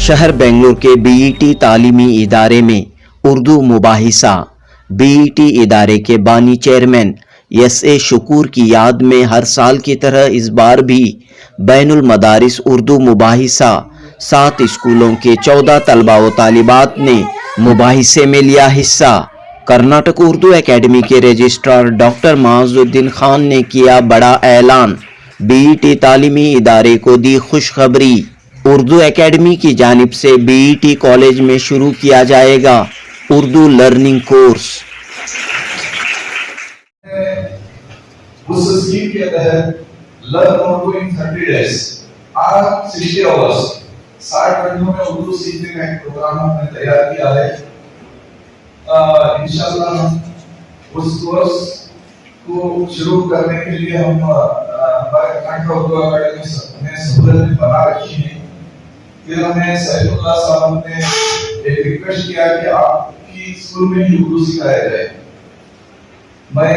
शहर बेंगलुरु के बीईटी तालीमी इदारे में उर्दू मुबाहिसा। बीईटी इदारे के बानी चेयरमैन एस.ए. शुकूर की याद में हर साल की तरह इस बार भी बैनुल मदारिस उर्दू मुबाहिसा 7 स्कूलों के 14 तलबा व तालिबात ने मुबाहिसे में लिया हिस्सा। कर्नाटक उर्दू एकेडमी के रजिस्ट्रार डॉक्टर माजुद्दीन खान ने किया बड़ा ऐलान। बीईटी तालीमी इदारे को दी खुशखबरी। उर्दू एकेडमी की जानिब से बीईटी कॉलेज में शुरू किया जाएगा उर्दू लर्निंग कोर्स। उस स्कीम के तहत लर्न उर्दू इन 30 डेज आज 60 आवर्स 60 घंटों में उर्दू सीखने का एक प्रोग्राम हमने तैयार किया है। इंशाल्लाह उस कोर्स को शुरू करने के लिए हम हमारे कर्नाटक उर्दू एकेडमी ने सहूलियत बना रखी है। फिर हमें सैफुल्लाह साहब ने एक रिक्वेस्ट किया कि आपकी स्कूल में ही उर्दू सिखाया जाए। मैं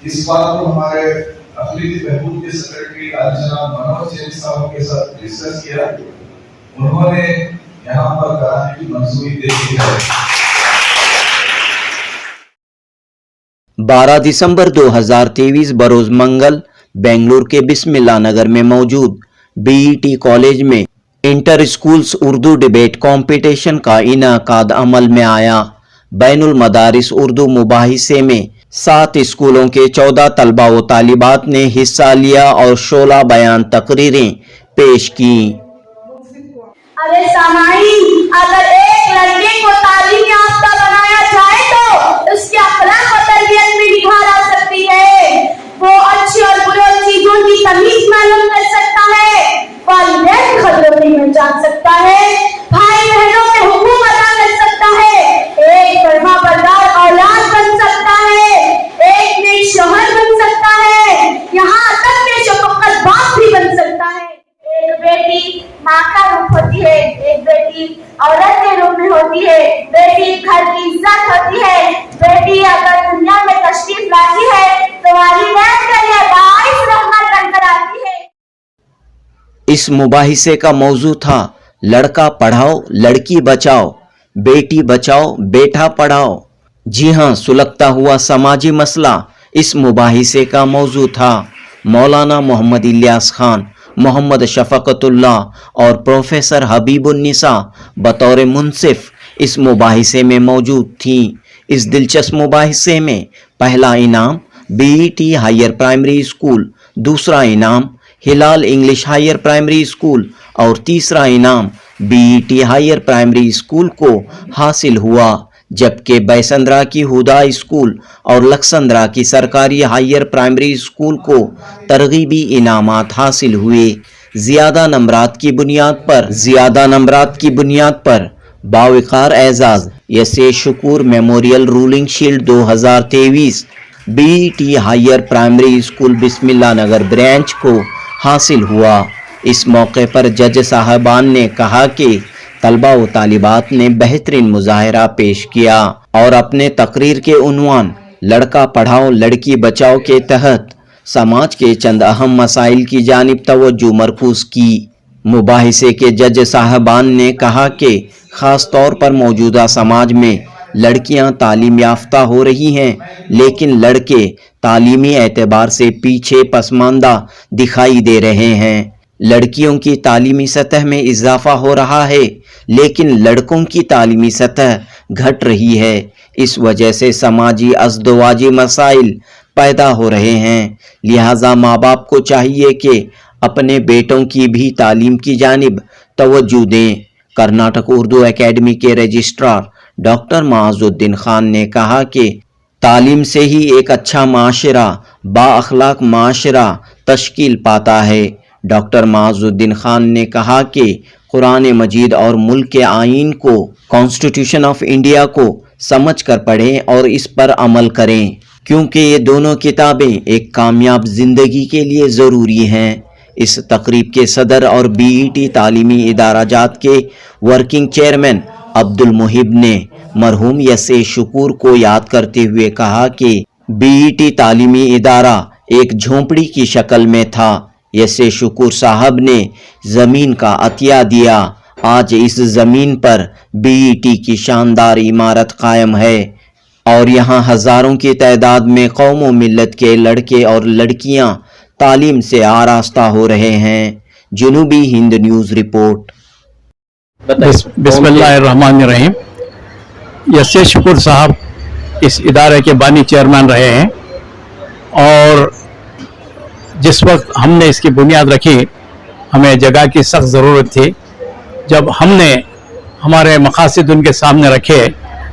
इस बात को हमारे अखिलेश महबूब के सेक्रेटरी जनाब मनोज जैन साहब के साथ डिस्कस किया। उन्होंने यहाँ पर कराने की मंजूरी दे दी है। 12 दिसंबर 2023 बरोज मंगल बेंगलुरु के बिस्मिल्लाह नगर में मौजूद बीईटी कॉलेज में inter schools Urdu debate competition का इनाकाद अमल में आया। बैनुल मदारिस उर्दू मुबाहिसे में 7 स्कूलों के 14 तलबा व तालिबात ने हिस्सा लिया और 16 बयान तकरीरें पेश की। अरे सामाईन, अगर एक लड़के को तालीम याफ्ता बनाया जाए तो उसके अखलाक और तरबियत में निखार आ सकती है। वो अच्छी और बुरी चीजों की तमीज मालूम कर सकता है, वालिदैन की खतरों को पहचान सकता है, भाई बहनों के हुकूक अदा कर सकता है, एक फरमाबरदार औलाद बन सकता है, एक नेक शौहर बन सकता है, यहाँ तक कि शफकत बाप भी बन सकता है। एक बेटी माँ का रूप होती है, एक बेटी औरत के रूप में होती है, बेटी घर की इज्जत होती है। बेटी अगर दुनिया में तशरीफ लाती है तो वालिदैन के लिए बाइस रहमत बनकर आती है। इस मुबाहिसे का मौजू था लड़का पढ़ाओ लड़की बचाओ, बेटी बचाओ बेटा पढ़ाओ। जी हाँ, सुलगता हुआ समाजी मसला इस मुबाहिसे का मौजू था। मौलाना मोहम्मद इलियास खान, मोहम्मद शफकतुल्लाह और प्रोफेसर हबीबुन्निसा बतौर मुंसिफ इस मुबाहिसे में मौजूद थीं। इस दिलचस्प मुबाहिसे में पहला इनाम बीईटी हायर प्राइमरी स्कूल, दूसरा इनाम हिलाल इंग्लिश हायर प्राइमरी स्कूल और तीसरा इनाम बीईटी हायर प्राइमरी स्कूल को हासिल हुआ, जबकि बैसंद्रा की हुदा स्कूल और लक्संद्रा की सरकारी हायर प्राइमरी स्कूल को तरगीबी इनामात हासिल हुए। ज़्यादा नंबरात की बुनियाद पर बावकार एजाज S A. Shukoor memorial rolling shield 2023 BET higher primary school Bismillah Nagar branch को हासिल हुआ। इस मौके पर जज साहबान ने कहा कि तलबा व तालिबात ने बेहतरीन मुजाहरा पेश किया और अपने तकरीर के उन्वान लड़का पढ़ाओ लड़की बचाओ के तहत समाज के चंद अहम मसाइल की जानिब तवज्जो मरकूज की। मुबाहिसे के जज साहबान ने कहा कि ख़ास तौर पर मौजूदा समाज में लड़कियां तालीम याफ्ता हो रही हैं, लेकिन लड़के तालीमी एतबार से पीछे पसमानदा दिखाई दे रहे हैं। लड़कियों की तालीमी सतह में इजाफा हो रहा है, लेकिन लड़कों की तालीमी सतह घट रही है। इस वजह से समाजी अज़दवाजी मसाइल पैदा हो रहे हैं। लिहाजा माँ बाप को चाहिए कि अपने बेटों की भी तालीम की जानिब तवज्जो दें। कर्नाटक उर्दू एकेडमी के रजिस्ट्रार डॉक्टर माजुद्दीन खान ने कहा कि तालीम से ही एक अच्छा माशरा, बाअखलाक माशरा तश्कील पाता है। डॉक्टर माजुद्दीन खान ने कहा कि कुरान मजीद और मुल्क के आईन को, कॉन्स्टिट्यूशन ऑफ इंडिया को समझ कर पढ़ें और इस पर अमल करें, क्योंकि ये दोनों किताबें एक कामयाब जिंदगी के लिए ज़रूरी हैं। इस तकरीब के सदर और बीईटी तालीमी इदाराजात के वर्किंग चेयरमैन अब्दुल मुहिब ने मरहूम एस.ए. शुकूर को याद करते हुए कहा कि बीईटी तालीमी इदारा एक झोंपड़ी की शक्ल में था। एस.ए. शुकूर साहब ने ज़मीन का अतिया दिया آج اس زمین پر BET کی شاندار عمارت قائم ہے اور یہاں ہزاروں کی تعداد میں قوم و ملت کے لڑکے اور لڑکیاں تعلیم سے آراستہ ہو رہے ہیں۔ جنوبی ہند نیوز رپورٹ۔ بسم اللہ الرحمن الرحیم۔ یسے شکور صاحب اس ادارے کے بانی چیئرمین رہے ہیں، اور جس وقت ہم نے اس کی بنیاد رکھی ہمیں جگہ کی سخت ضرورت تھی۔ جب ہم نے ہمارے مقاصد ان کے سامنے رکھے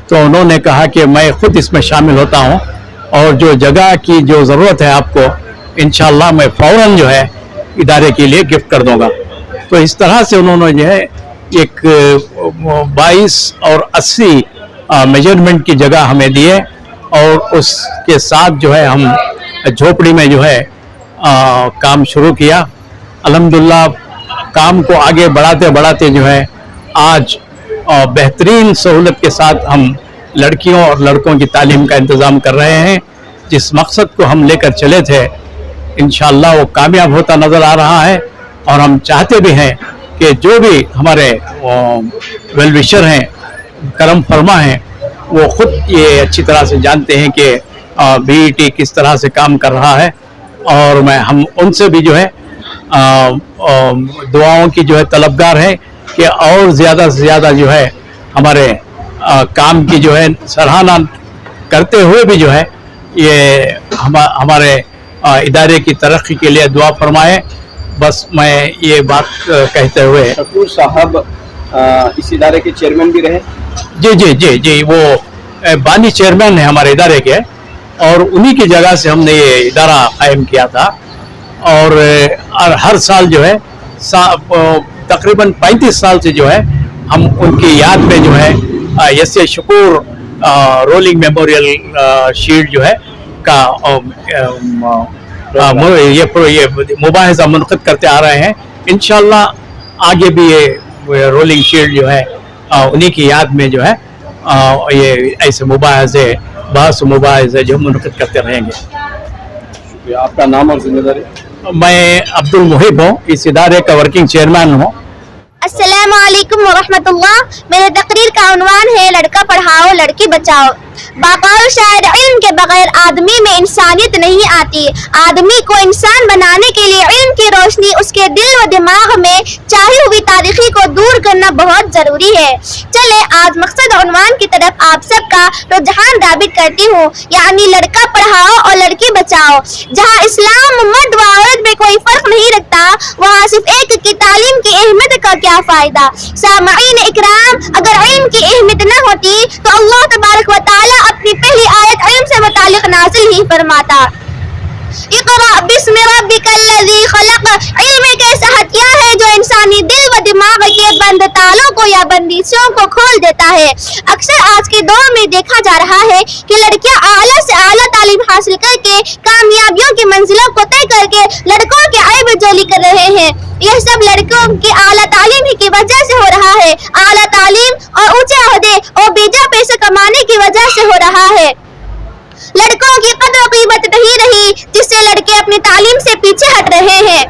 تو انہوں نے کہا کہ میں خود اس میں شامل ہوتا ہوں، اور جو جگہ کی جو ضرورت ہے آپ کو انشاءاللہ میں فوراً جو ہے ادارے کے لیے گفٹ کر دوں گا۔ تو اس طرح سے انہوں نے جو ہے ایک 22 اور 80 میجرمنٹ کی جگہ ہمیں دیے، اور اس کے ساتھ جو ہے ہم جھوپڑی میں جو ہے کام شروع کیا۔ الحمدللہ کام کو آگے بڑھاتے بڑھاتے جو ہے آج بہترین سہولت کے ساتھ ہم لڑکیوں اور لڑکوں کی تعلیم کا انتظام کر رہے ہیں۔ جس مقصد کو ہم لے کر چلے تھے انشاءاللہ وہ کامیاب ہوتا نظر آ رہا ہے، اور ہم چاہتے بھی ہیں کہ جو بھی ہمارے ویل وشر ہیں، کرم فرما ہیں، وہ خود یہ اچھی طرح سے جانتے ہیں کہ BET کس طرح سے کام کر رہا ہے، اور ہم ان سے بھی جو ہے دعاؤں کی جو ہے طلبگار ہے کہ اور زیادہ سے زیادہ جو ہے ہمارے کام کی جو ہے سراہنا کرتے ہوئے بھی جو ہے یہ ہمارے ادارے کی ترقی کے لیے دعا فرمائے۔ بس میں یہ بات کہتے ہوئے شکور صاحب اس ادارے کے چیئرمین بھی رہے۔ جی وہ بانی چیئرمین ہیں ہمارے ادارے کے، اور انہی کی جگہ سے ہم نے یہ ادارہ قائم کیا تھا، اور ہر سال جو ہے تقریباً 35 سال سے جو ہے ہم ان کی یاد میں جو ہے یسے شکور رولنگ میموریل شیلڈ جو ہے کا یہ مباحثہ منعقد کرتے آ رہے ہیں۔ انشاءاللہ آگے بھی یہ رولنگ شیلڈ جو ہے انہی کی یاد میں جو ہے یہ ایسے بحث و مباحثے جو منعقد کرتے رہیں گے۔ شکریہ۔ آپ کا نام اور ذمہ داری؟ میں عبد المحب ہوں، اس ادارے کا ورکنگ چیئرمین ہوں۔ السلام علیکم ورحمۃ اللہ۔ میرے تقریر کا عنوان ہے لڑکا پڑھاؤ لڑکی بچاؤ۔ باقاعدہ شاید علم کے بغیر آدمی میں انسانیت نہیں آتی۔ آدمی کو انسان بنانے کے لیے علم کی روشنی اس کے دل و دماغ میں چاہی ہوئی تاریخی کو دور کرنا بہت ضروری ہے۔ چلے آج مقصد عنوان کی طرف آپ سب کا رجحان رابط کرتی ہوں، یعنی لڑکا پڑھاؤ اور لڑکی بچاؤ۔ جہاں اسلام مرد و عورت میں کوئی فرق نہیں رکھتا، وہاں صرف ایک کی تعلیم کی اہمیت کا کیا فائدہ۔ سامعین اکرام، اگر علم کی اہمیت نہ ہوتی تو اللہ تبارک و تعالی اپنی پہلی آیت علم سے متعلق نازل ہی فرماتا۔ اقرأ بسم ربک الذی خلق۔ علم ایک ایسا ہتھیار ہے جو انسانی دل و دماغ کے بند تالوں کو یا بندشوں کو کھول دیتا ہے۔ اکثر آج کے دور میں دیکھا جا رہا ہے کہ لڑکیاں اعلیٰ سے اعلیٰ تعلیم حاصل کر کے کامیابیوں کی منزلوں کو طے کر کے لڑکوں کے عیب جولی کر رہے ہیں۔ یہ سب لڑکوں کی اعلیٰ تعلیم ہی کی وجہ سے ہو رہا ہے۔ اعلیٰ تعلیم اور اونچے عہدے اور بیجا پیسے کمانے کی وجہ سے ہو رہا ہے۔ لڑکوں کی قدر و قیمت نہیں رہی، جس سے لڑکے اپنی تعلیم سے پیچھے ہٹ رہے ہیں۔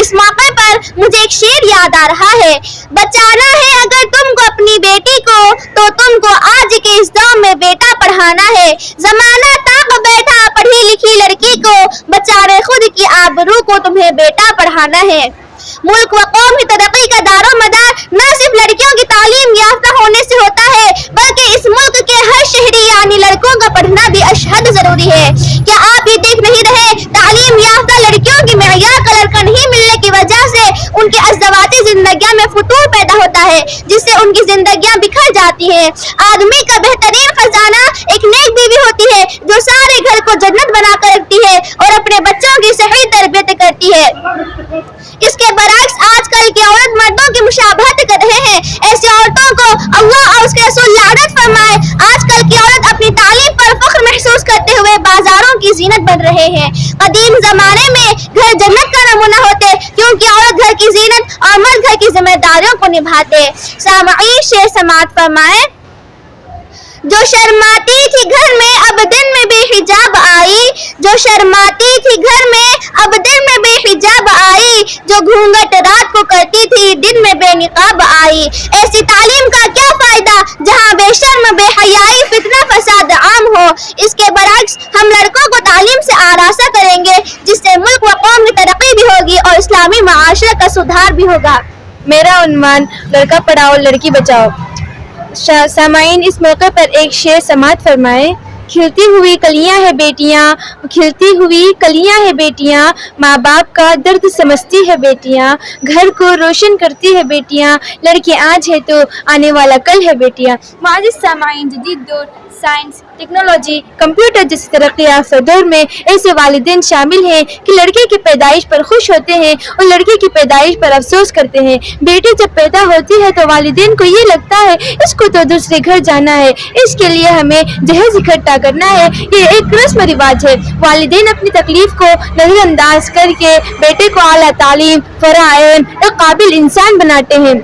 اس موقع پر مجھے ایک شعر یاد آ رہا ہے۔ بچانا ہے اگر تم کو اپنی بیٹی کو تو تم کو آج کے اس دور میں بیٹا پڑھانا ہے۔ زمانہ تاق بیٹھا پڑھی لکھی لڑکی کو، بچانے خود کی آبرو کو تمہیں بیٹا پڑھانا ہے۔ ملک و قوم کی ترقی کا دار و مدار نہ صرف لڑکیوں کی تعلیم یافتہ ہونے سے ہوتا ہے، بلکہ اس ملک کے ہر شہری یعنی لڑکوں کا پڑھنا بھی اشد ضروری ہے۔ کیا آپ یہ دیکھ نہیں رہے تعلیم یافتہ لڑکیوں کی معیار کا لڑکا نہیں ملنے کی وجہ سے ان کی ازدواجی زندگیوں میں فتور پیدا ہوتا ہے، جس سے ان کی زندگیاں بکھر جاتی ہیں۔ آدمی کا بہترین خزانہ ایک نیک بیوی ہوتی ہے جو سارے گھر کو جنت بنا کر رکھتی ہے اور اپنے بچوں کی صحیح تربیت کرتی ہے۔ اس کے برعکس آج کل کی عورت مردوں کی مشابہت کر رہے ہیں۔ ایسی عورتوں کو اللہ اور اس کے رسول لعنت فرمائے۔ آج کل کی عورت اپنی تعلیم پر فخر محسوس کرتے ہوئے بازاروں کی زینت بن رہے ہیں۔ قدیم زمانے میں گھر جنت کا نمونہ ہوتے، کیونکہ عورت گھر کی زینت اور مرد گھر کی ذمہ داریوں کو نبھاتے۔ سامعین شعر سماعت فرمائے۔ جو شرماتی تھی گھر میں اب دن میں بے حجاب آئی، جو شرماتی تھی گھر میں اب دن میں بے हिजाब आई, जो घूंघट रात को करती थी दिन में बेनिकाब आई। ऐसी तालीम का क्या फायदा जहाँ बेशर्म बेहयाई फितना फसाद आम हो। इसके बरक्स हम लड़कों को तालीम से आरासा करेंगे, जिससे मुल्क व कौम की तरक्की भी होगी और इस्लामी माशरे का सुधार भी होगा। मेरा उन्वान लड़का पढ़ाओ लड़की बचाओ। सामाइन, इस मौके पर एक शेर समाअत फरमाए। खिलती हुई कलियां है बेटियां, खिलती हुई कलियां है बेटियां, माँ बाप का दर्द समझती है बेटियां, घर को रोशन करती है बेटियां, लड़की आज है तो आने वाला कल है बेटियां। मुअज़्ज़िज़ सामाइन, जदीद दौर साइंस, टेक्नोलॉजी, कंप्यूटर जैसे तरक्की याफ्ता दौर में ऐसे वालिदैन शामिल हैं कि लड़के की पैदाइश पर खुश होते हैं और लड़की की पैदाइश पर अफसोस करते हैं। बेटी जब पैदा होती है तो वालिदैन को ये लगता है इसको तो दूसरे घर जाना है, इसके लिए हमें जहेज इकट्ठा करना है। ये एक रस्म रिवाज है। वालिदैन अपनी तकलीफ को नजरअंदाज करके बेटे को आला तालीम फराएम एक काबिल इंसान बनाते हैं।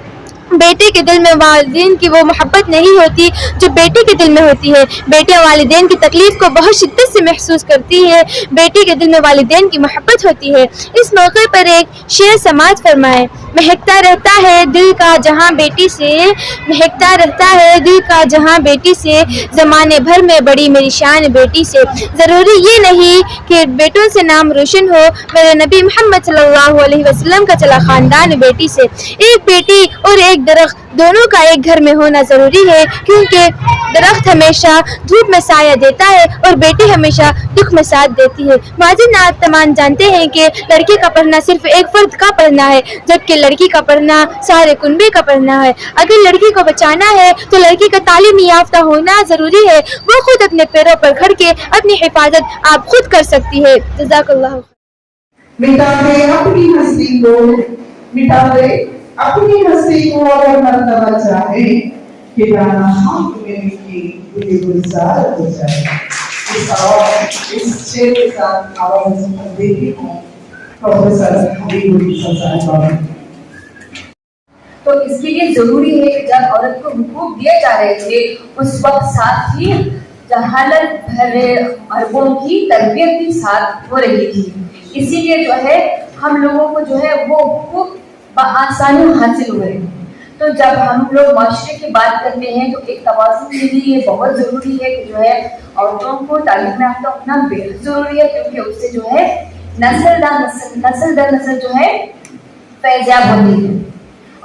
बेटे के दिल में वालिदैन की वो मोहब्बत नहीं होती जो बेटी के दिल में होती है। बेटियां वालिदैन की तकलीफ को बहुत शिद्दत से महसूस करती है, बेटी के दिल में वालिदैन की मोहब्बत होती है। इस मौके पर एक शेर समाअत फरमाए। महकता रहता है दिल का जहां बेटी से, महकता रहता है दिल का जहां बेटी से, ज़माने भर में बड़ी मेरी शान बेटी से। ज़रूरी ये नहीं कि बेटों से नाम रोशन हो, मेरे नबी मोहम्मद सल्लल्लाहु अलैहि वसल्लम का चला खानदान बेटी से। एक बेटी और एक दरख्त दोनों का एक घर में होना जरूरी है, क्योंकि दरख्त हमेशा धूप में साया देता है और बेटी हमेशा दुख में साथ देती है। मुअज़्ज़िज़ नात तमाम जानते हैं कि लड़के का पढ़ना सिर्फ एक फर्द का पढ़ना है, जबकि लड़की का पढ़ना सारे कुनबे का पढ़ना है। अगर लड़की को बचाना है तो लड़की का तालीम याफ्ता होना जरूरी है। वो खुद अपने पैरों पर खड़ के अपनी हिफाजत आप खुद कर सकती है। जज़ाकल्लाह। मिटा दे अपनी हस्ती को, मिटा दे अपनी हस्ती को, अगर मर्तबा चाहे कि गाना हम में की गुलजार हो जाए। इस शेर के साथ आवाज देती हूँ प्रोफेसर हबीबुल साहब। तो इसके लिए जरूरी है कि जब औरत को हुकूक दिए जा रहे थे उस वक्त साथ ही जहालत भरे अरबों की तरबियत भी साथ हो रही थी। इसीलिए जो है हम लोगों को जो है वो हुकूक आसानी हासिल हुए। तो जब हम लोग माशरे की बात करते हैं तो एक तवाज़ुन के लिए ये बहुत ज़रूरी है कि जो है औरतों को तालीम याफ्ता होना बेहद ज़रूरी है, क्योंकि उससे जो है नस्ल दर नस्ल जो है फैज़याब होती है।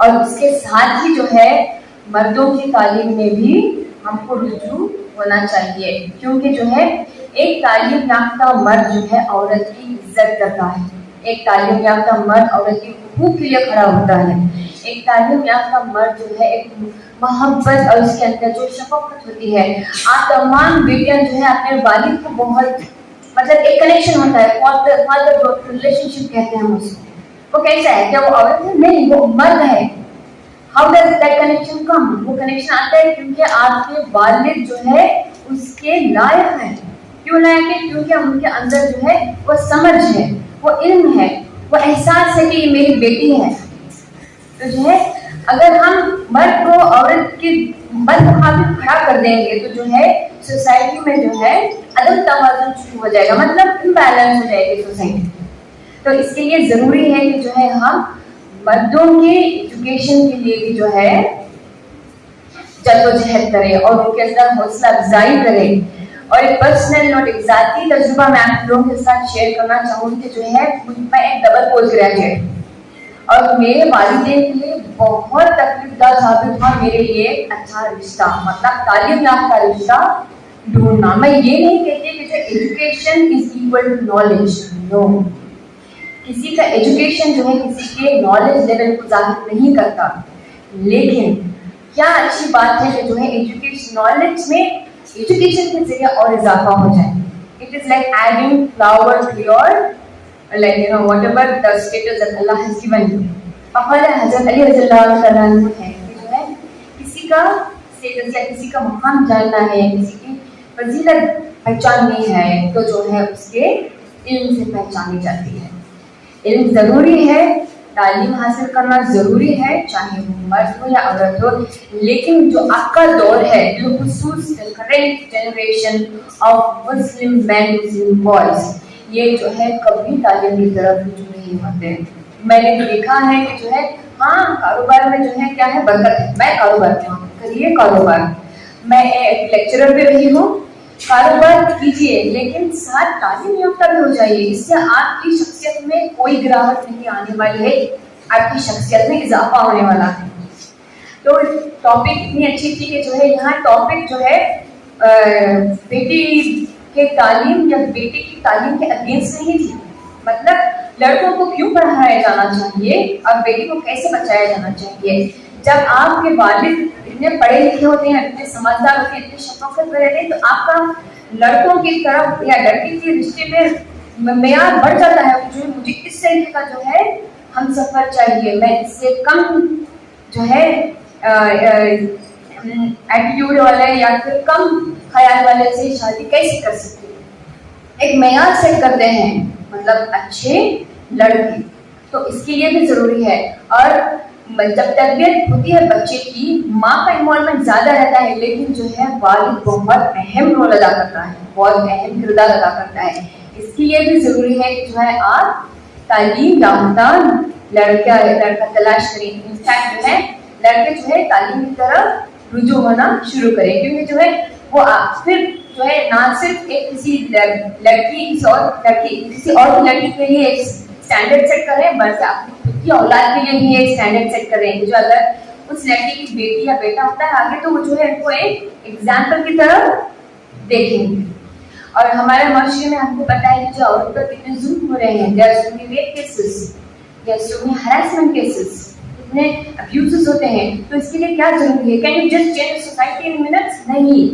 और उसके साथ ही जो है मर्दों की तालीम में भी हमको रुजू होना चाहिए, क्योंकि जो है एक तालीम याफ्ता मर्द जो है औरत की इज्जत करता है, एक तालीम याफ्ता मर्द औरत की हुकूक के लिए खड़ा होता है, एक तालीम याफ्ता मर्द जो है एक मोहब्बत और उसके अंदर जो शफकत होती है। आप तमाम बेटियां जो है अपने वालिद को बहुत मतलब एक कनेक्शन होता है, फादर डॉटर रिलेशनशिप कहते हैं हम उसको। वो कैसा है? क्या वो औरत है? नहीं, वो मर्द है। हाउ डज दैट कनेक्शन कम? वो कनेक्शन आता है क्योंकि आपके वालिद जो है उसके लायक है। क्यों लायक है? क्योंकि उनके अंदर जो है वो समझ है, वो इल्म है, वो एहसास है कि ये मेरी बेटी है। तो जो है अगर हम मर्द को औरत के मुखाबिक खड़ा कर देंगे तो जो है सोसाइटी में जो है अदम तवाज़ुन शुरू हो जाएगा, मतलब इम्बैलेंस हो जाएगी सोसाइटी। तो इसके लिए जरूरी है कि जो है हम मर्दों के एजुकेशन के लिए भी जो है जद्दोजहद करें और उनके अंदर हौसला अफजाई करें। और एक पर्सनल नोट, एक ज़ाती तजुर्बा मैं आप लोगों के साथ शेयर करना चाहूँगी कि जो है मैं एक डबल पोस्ट ग्रेजुएट और मेरे वालिदैन के लिए बहुत तकलीफदार साबित हुआ मेरे लिए अच्छा रिश्ता, मतलब तालीम याफ्ता रिश्ता ढूंढना। मैं ये नहीं कहती कि जो education is equal to knowledge, no. किसी का एजुकेशन जो है किसी के नॉलेज लेवल को जाहिर नहीं करता, लेकिन क्या अच्छी बात है कि जो है एजुकेशन नॉलेज में एजुकेशन के जरिए और इजाफा हो जाए। It is like adding flower to your like you know whatever the status that Allah has given you। फखर हज़रत अली रज़ियल्लाहु तआला अन्हु है कि जो है किसी का स्टेटस या किसी का मुकाम जानना है, किसी की फजीलत पहचाननी है तो जो है उसके इल्म से पहचानी जाती है। इल्म ज़रूरी है, तालीम हासिल करना ज़रूरी है, चाहे वो मर्द हो या औरत हो। लेकिन जो आपका दौर है, जो खुसूस current generation of Muslim man Muslim boys, ये जो है कभी तालीम की तरफ रुजू नहीं होते। मैंने तो देखा है कि जो है हाँ कारोबार में जो है क्या है बरकत है, मैं कारोबार में करिए कारोबार, मैं एक लेक्चरर भी रही हूँ, कारोबार कीजिए लेकिन साथ तालीम याफ्ता भी हो जाइए, इससे आपकी शख्सियत में कोई गिरावट नहीं आने वाली है, आपकी शख्सियत में इजाफा होने वाला है। तो टॉपिक इतनी अच्छी थी कि जो है यहाँ टॉपिक जो है बेटी के तालीम या बेटे की तालीम के अगेंस्ट नहीं थी, मतलब लड़कों को क्यों पढ़ाया जाना चाहिए और बेटी को कैसे बचाया जाना चाहिए। जब आपके वालिद इतने पढ़े लिखे होते हैं, इतने समझदार होते हैं, इतनी शफकत में रहते हैं, तो आपका लड़कों की तरफ या लड़की के रिश्ते में मेयार बढ़ जाता है, जो मुझे इस तरीके का जो है हम सफर चाहिए, मैं इससे कम जो है एटीट्यूड वाले या फिर कम ख्याल वाले से शादी कैसे कर सकती हूँ, एक मेयार सेट करते हैं, मतलब अच्छे लड़के, तो इसके लिए भी जरूरी है। और जब तरबियत होती है बच्चे की, माँ का इन्वॉल्वमेंट ज्यादा रहता है, लेकिन जो है वालिद बहुत अहम रोल अदा करता है, बहुत अहम किरदार अदा करता है। इसके लिए भी जरूरी है कि जो है आप तालीम याफ्ता लड़का तलाश करें। इनफैक्ट जो है लड़के जो है तालीम की तरफ रुजू होना शुरू करें, क्योंकि जो है वो फिर जो है ना सिर्फ एक किसी लड़की किसी और लड़की के लिए एक स्टैंडर्ड सेट करें, बल्कि अपनी खुद की औलाद के लिए भी एक स्टैंडर्ड सेट करें। जो अगर उस लड़की की बेटी या बेटा होता है आगे, तो वो जो है उनको एक एग्जाम्पल की तरफ देखेंगे। और हमारे माशरे में आपको पता है कि जो औरत पर कितने जुल्म हो रहे हैं, there are so many rape cases, there are so many harassment cases, कितने अब्यूजेस होते हैं। तो इसके लिए क्या जरूरी है? Can you just change society in minutes? नहीं,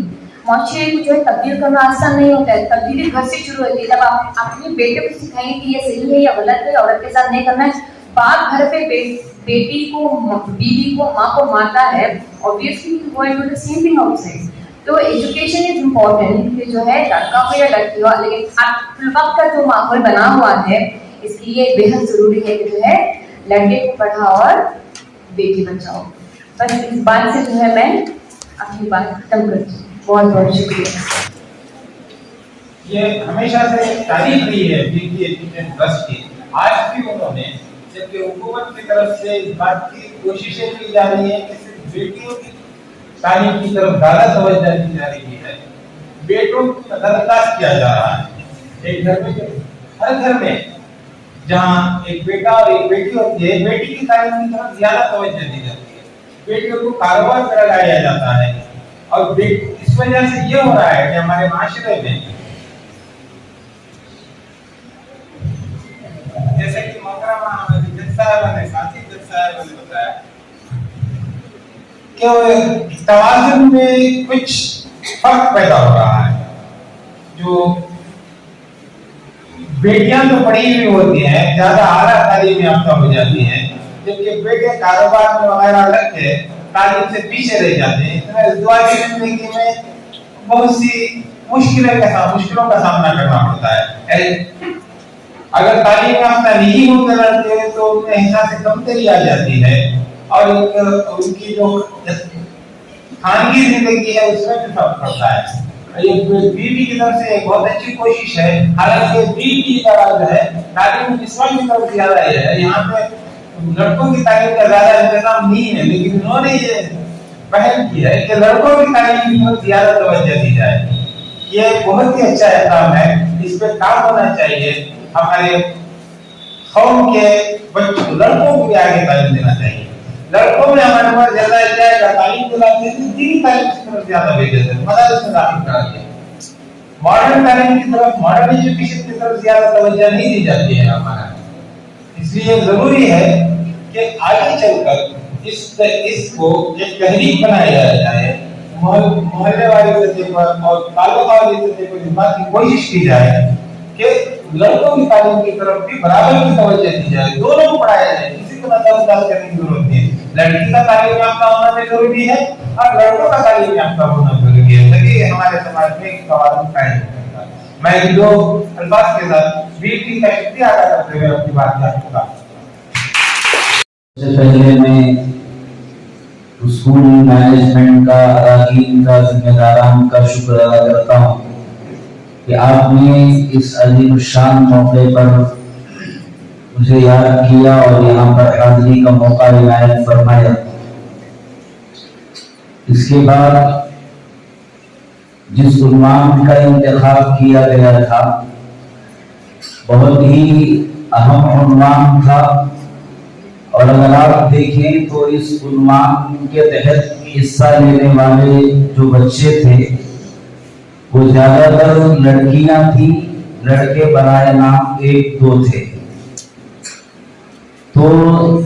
माशरे को जो है तब्दील करना आसान नहीं होता है, तब्दीली घर से शुरू होती है। जब आप अपने बेटे को सिखाएंगे कि ये सही है या गलत है, औरत के साथ नहीं करना है, बाप घर पे बेटी को, बीवी को, माँ को मारता है, obviously going to the same thing outside. तो एजुकेशन इज इम्पोर्टेंट, कि जो है लड़का हो या लड़की हो, लेकिन अब वक्त का जो माहौल बना हुआ है, इसके लिए बेहद जरूरी है कि जो है लड़के को पढ़ाओ और बेटी बचाओ। बस इस बात से जो है मैं अपनी बात खत्म करती हूँ। बहुत बहुत शुक्रिया। ये हमेशा से तारीफ रही है बीटी एजुकेशन ट्रस्ट की। आज भी उन्होंने, जबकि हुकूमत की तरफ से इस बात की कोशिशें की जा रही है कि सिर्फ बेटियों की तालीम की तरफ ज्यादा तवज्जो दी जा रही है, बेटों को नजरअंदाज किया जा रहा है। एक घर में, हर घर में जहाँ एक बेटा और एक बेटी होती है, बेटी की तालीम की तरफ ज्यादा तवज्जो दी जाती है, बेटियों को कारोबार पर लगाया जाता है। और इस वजह से ये हो रहा है कि हमारे माशरे में, जैसे कि मोहतरमा जज साहब ने बताया कि तवाज़ुन में कुछ फर्क पैदा हो रहा है। जो बेटियां तो पढ़ी हुई होती हैं, ज्यादा आला तालीम याफ्ता हो जाती हैं, जबकि बेटे कारोबार में वगैरह लग के तालीम से पीछे रह जाते हैं। इज़्वाजी जिंदगी में बहुत सी मुश्किलों का सामना करना पड़ता है। अगर तालीम याफ्ता नहीं होकर लड़ते हैं तो उनके हिसाब से कमतरी आ जाती है, और उनकी जो खानगी जिंदगी है उसमें भी फर्क पड़ता है। ये बीवी की तरफ से एक बहुत अच्छी कोशिश है, हालांकि बीवी का जो है तालीम इस्लाम की तरफ ज्यादा है, यहाँ पे लड़कों की तालीम का ज्यादा इंतजाम नहीं है, लेकिन उन्होंने ये पहल की है कि लड़कों की तालीम की तरफ ज्यादा तवज्जो दी जाए। ये बहुत ही अच्छा इक़दाम है, इस पे काम होना चाहिए। हमारे कौम के बच्चों, लड़कों को भी आगे तालीम देना चाहिए। लड़कों में हमारे पास ज्यादा जाएगा तालीम दिलाते हैं, दीनी तालीम की तरफ ज्यादा भेज देते हैं, मदरसे में दाखिल करा दिया। मॉडर्न तालीम की तरफ, मॉडर्न एजुकेशन की तरफ ज्यादा तवज्जो नहीं दी जाती है हमारा। इसलिए जरूरी है कि आगे चलकर इसको एक तहरीक बनाया जाए, मोहल्ले वाली सतह पर और तालुका वाली सतह पर इस बात की कोशिश की जाए कि लड़कों की तालीम की तरफ भी बराबर की तवज्जो दी जाए, दोनों को पढ़ाया जाए, किसी को नजरअंदाज करने की जरूरत नहीं है। लड़की का तालीम याफ्ता होना भी जरूरी है और लड़कों का तालीम याफ्ता होना जरूरी है, तभी हमारे समाज में एक तवाज़ुन कायम रहेगा। मैं दो अल्फाज के साथ बीटी का शुक्रिया अदा करते हुए अपनी बात रखूंगा। सबसे पहले मैं स्कूल मैनेजमेंट का, अराकीन का, जिम्मेदारान का शुक्र अदा करता हूँ کہ آپ نے اس عظیم الشان موقع پر مجھے یاد کیا اور یہاں پر حاضری کا موقع عنایت فرمایا۔ اس کے بعد جس عنوان کا انتخاب کیا گیا تھا بہت ہی اہم عنوان تھا، اور اگر آپ دیکھیں تو اس عنوان کے تحت حصہ لینے والے جو بچے تھے وہ زیادہ تر لڑکیاں تھیں، لڑکے برائے نام 1-2 تھے۔ تو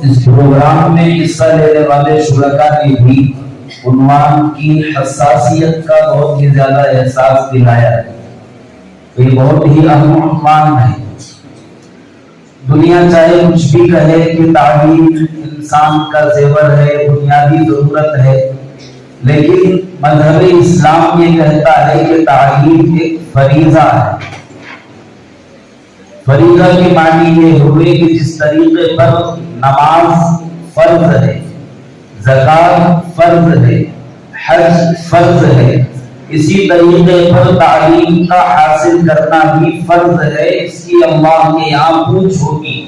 اس پروگرام میں حصہ لینے والے شرکاء نے بھی عنوان کی حساسیت کا بہت ہی زیادہ احساس دلایا ہے۔ تو یہ بہت ہی اہم عنوان ہے۔ دنیا چاہے کچھ بھی کہے کہ تعلیم انسان کا زیور ہے، بنیادی ضرورت ہے، لیکن مذہب اسلام یہ کہتا ہے کہ تعلیم ایک فریضہ ہے۔ فریضہ کے معنی یہ ہوئے کہ جس طریقے پر نماز فرض ہے، زکوٰۃ فرض ہے، حج فرض ہے، اسی طریقے پر تعلیم کا حاصل کرنا بھی فرض ہے۔ اس کی اللہ کے یہاں پوچھ ہوگی،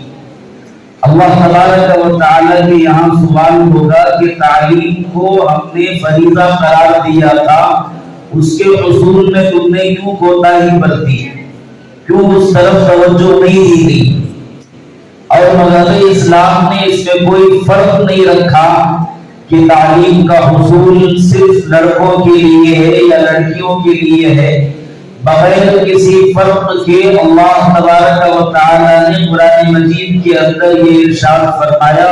اللہ تبارک و تعالیٰ کے یہاں سوال ہوگا کہ تعلیم کو ہم نے فریضہ قرار دیا تھا، اس کے حصول میں تم نے کیوں کوتاہی برتی، کیوں اس طرف توجہ نہیں دی گئی؟ اور مذہب اسلام نے اس میں کوئی فرق نہیں رکھا کہ تعلیم کا حصول صرف لڑکوں کے لیے ہے یا لڑکیوں کے لیے ہے۔ بغیر کسی فرق کے اللہ تبارک و تعالیٰ نے قرآن مجید کے اندر یہ ارشاد فرمایا،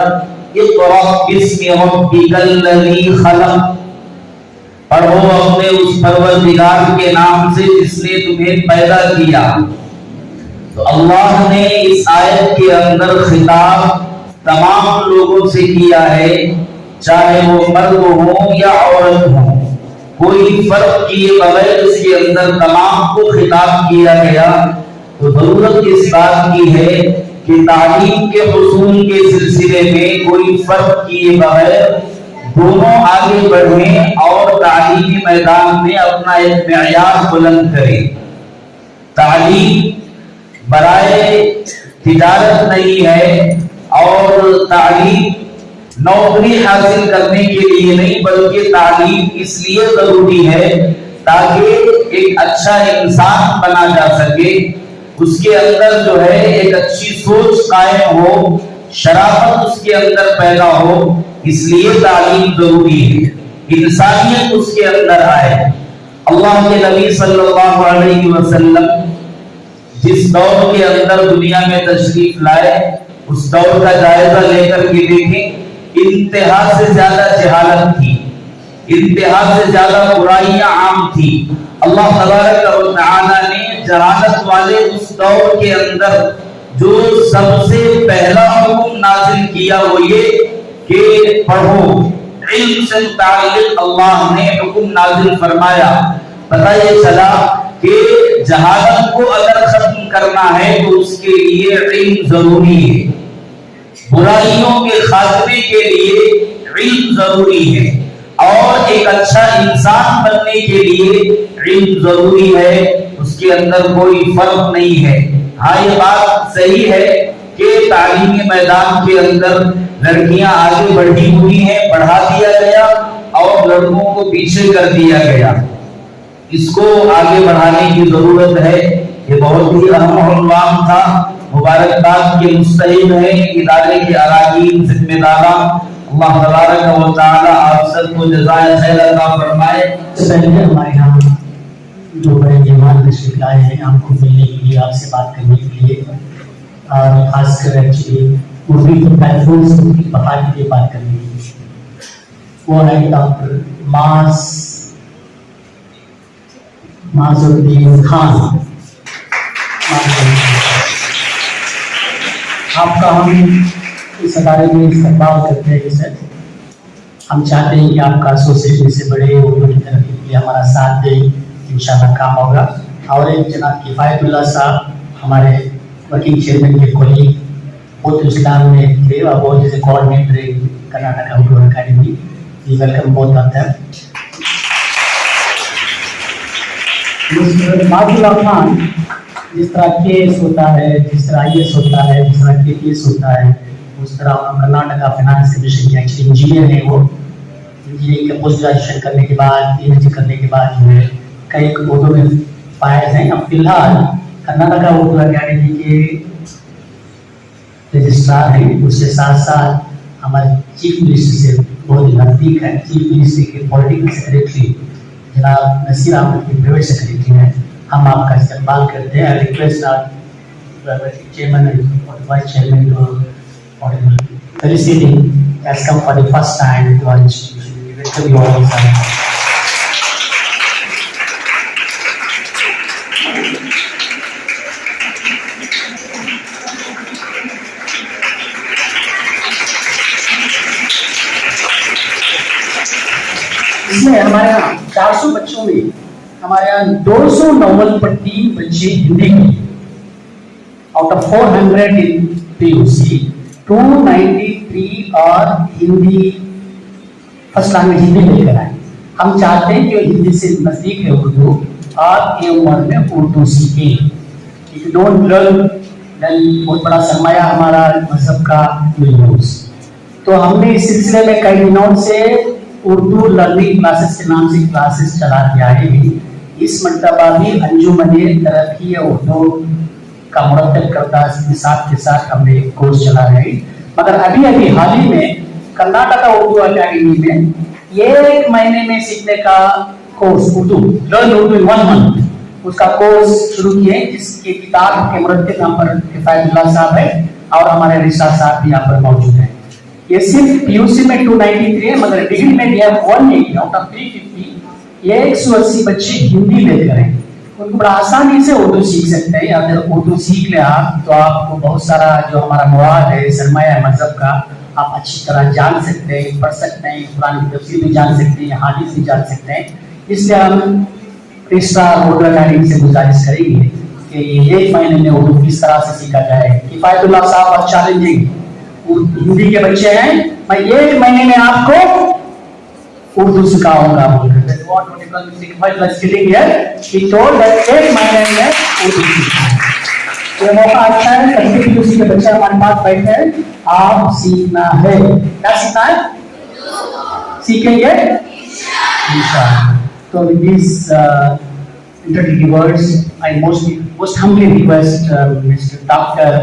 اقرأ باسم ربک الذی خلق، پڑھو اپنے اس پروردگار کے نام سے جس نے تمہیں پیدا کیا۔ تو اللہ نے اس آیت کے اندر خطاب تمام لوگوں سے کیا ہے، چاہے وہ مرد ہوں یا عورت ہوں، کوئی فرق کیے بغیر اس کے اندر تمام کو خطاب کیا گیا۔ تو ضرورت اس بات کی ہے کہ تعلیم کے حصول کے سلسلے میں کوئی فرق کیے بغیر دونوں آگے بڑھیں اور تعلیمی میدان میں اپنا ایک معیار بلند کریں۔ تعلیم برائے تجارت نہیں ہے، اور تعلیم نوکری حاصل کرنے کے لیے نہیں، بلکہ تعلیم اس لیے ضروری ہے تاکہ ایک اچھا انسان بنا جا سکے، اس کے اندر جو ہے ایک اچھی سوچ قائم ہو، شرافت اس کے اندر پیدا ہو، اس لیے تعلیم ضروری ہے، انسانیت اس کے اندر آئے۔ اللہ کے نبی صلی اللہ علیہ وسلم جس دور کے اندر دنیا میں تشریف لائے، اس دور کا جائزہ لے کر کے دیکھیں، انتہا سے زیادہ جہالت تھی، انتہا سے زیادہ برائیاں عام تھی۔ اللہ تبارک و تعالیٰ نے جہالت والے اس دور کے اندر جو سب سے پہلا حکم نازل کیا وہ یہ کہ پڑھو، علم سے متعلق اللہ نے حکم نازل فرمایا۔ پتہ یہ چلا کہ جہالت کو اگر ختم کرنا ہے تو اس کے لیے علم ضروری ہے، برائیوں کے خاتمے کے لیے علم ضروری ہے، اور ایک اچھا انسان بننے کے لیے علم ضروری ہے، اس کے اندر کوئی فرق نہیں ہے۔ ہاں یہ بات صحیح ہے کہ تعلیمی میدان کے اندر لڑکیاں آگے بڑھی ہوئی ہیں، بڑھا دیا گیا اور لڑکوں کو پیچھے کر دیا گیا، اس کو آگے بڑھانے کی ضرورت ہے۔ یہ بہت ہی اہم عنوان تھا، مبارکباد کے مستحق ہیں ادارے کے اراکین، ذمہ داران۔ اللہ تبارک و تعالی آپ سب کو جزائے خیر عطا فرمائے۔ پہلے ہمارے یہاں جو بڑے مہمان تشریف لائے ہیں ہم کو ملنے کے لیے، آپ سے بات کرنے کے لیے، اور خاص کر ایکچولی اردو کے پلیٹ فارم سے کی بہار کے لیے بات کرنے کے لیے، وہ ہے ڈاکٹر معزالدین خان۔ آپ کا ہم اس ادارے میں استقبال کرتے ہیں سر۔ ہم چاہتے ہیں کہ آپ کا ایسوسیشن سے بڑے اردو کی ترقی کے لیے ہمارا ساتھ دیں، انشاءاللہ کام ہوگا۔ اور ایک جناب کفایت اللہ صاحب ہمارے ورکنگ چیئرمین کے کولیگ، بہت اسلام میں تھے اور بہت جیسے coordinator Karnataka Urdu academy, welcome بہت آتا ہے۔ मिस्टर माजिद खान, जिस तरह केस होता है, जिस तरह IAS होता है, जिस तरह KPS होता है, उस तरह कर्नाटका फाइनेंस कमीशन के एक्चुअली इंजीनियर हैं वो। इंजीनियरिंग का पोस्ट ग्रेजुएशन करने के बाद, PhD करने के बाद जो है कई पदों में फायज हैं। अब फिलहाल कर्नाटका उर्दू अकेडमी के रजिस्ट्रार हैं। उसके साथ साथ हमारे चीफ मिनिस्टर से बहुत नज़दीक है। चीफ मिनिस्टर के पॉलिटिकल सेक्रेटरी जनाब नसीर अहमद के प्राइवेट सेक्रेटरी हैं। हम आपका इस्तेमाल करते हैं। रिक्वेस्ट चेयरमैन और vice chairman to felicitating has come for the first time to our institution. We welcome you all, sir. इसमें हमारे यहाँ 400 बच्चों में हमारे यहाँ 200 नॉवल पर 3 बच्चे हिंदी के, आउट ऑफ 400 इन PUC 293 और हिंदी फर्स्ट लैंग्वेज हिंदी लेकर आए। हम चाहते हैं कि हिंदी से नजदीक है उर्दू और ये उम्र में उर्दू सीखे। If you don't learn then बहुत बड़ा सरमाया हमारा मजहब का विल लूज। तो हमने इस सिलसिले में कई दिनों से उर्दू लर्निंग क्लासेस के नाम से क्लासेस चला के आए हैं। इस मरतबा भी अंजुमने तरक्की उर्दू का मुरतब करता के साथ हमने कोर्स चला रहे हैं। मगर अभी हाल ही में कर्नाटका उर्दू अकेडमी में 1 महीने में सीखने का कोर्स उर्दू लर्न उर्दू इन 1 मंथ उसका कोर्स शुरू किए, जिसकी किताब के मुरत्तिब यहाँ पर किफायतुल्लाह साहब है और हमारे रिसार्च साहब भी यहाँ पर मौजूद है। ये सिर्फ PUC में 293 है, मगर डिग्री में भी 180 आउट ऑफ 350 180 बच्चे हिंदी लेकर हैं। उनको बड़ा आसानी से उर्दू सीख सकते हैं। अगर उर्दू सीख ले आप तो आपको बहुत सारा जो हमारा मवाद है सरमाया मजहब का आप अच्छी तरह जान सकते हैं, पढ़ सकते हैं, कुरान की तफसीर भी जान सकते हैं, हादीस भी जान सकते हैं। इसलिए हम रजिस्ट्रार उर्दू अकेडमी से गुजारिश करेंगे कि 1 महीने में उर्दू किस तरह से सीखा जाए। किफायतुल्लाह साहब और चैलेंजिंग हिंदी के बच्चे हैं, मैं 1 महीने में आपको उर्दू सिखाऊंगा बोलकर। ये मौका अच्छा है, सबसे PUC के बच्चे हमारे पास बैठे हैं। आप सीखना है, क्या सीखना है? सीखेंगे इंशाअल्लाह। तो with these introductory words, I most humbly request Mr. Dr.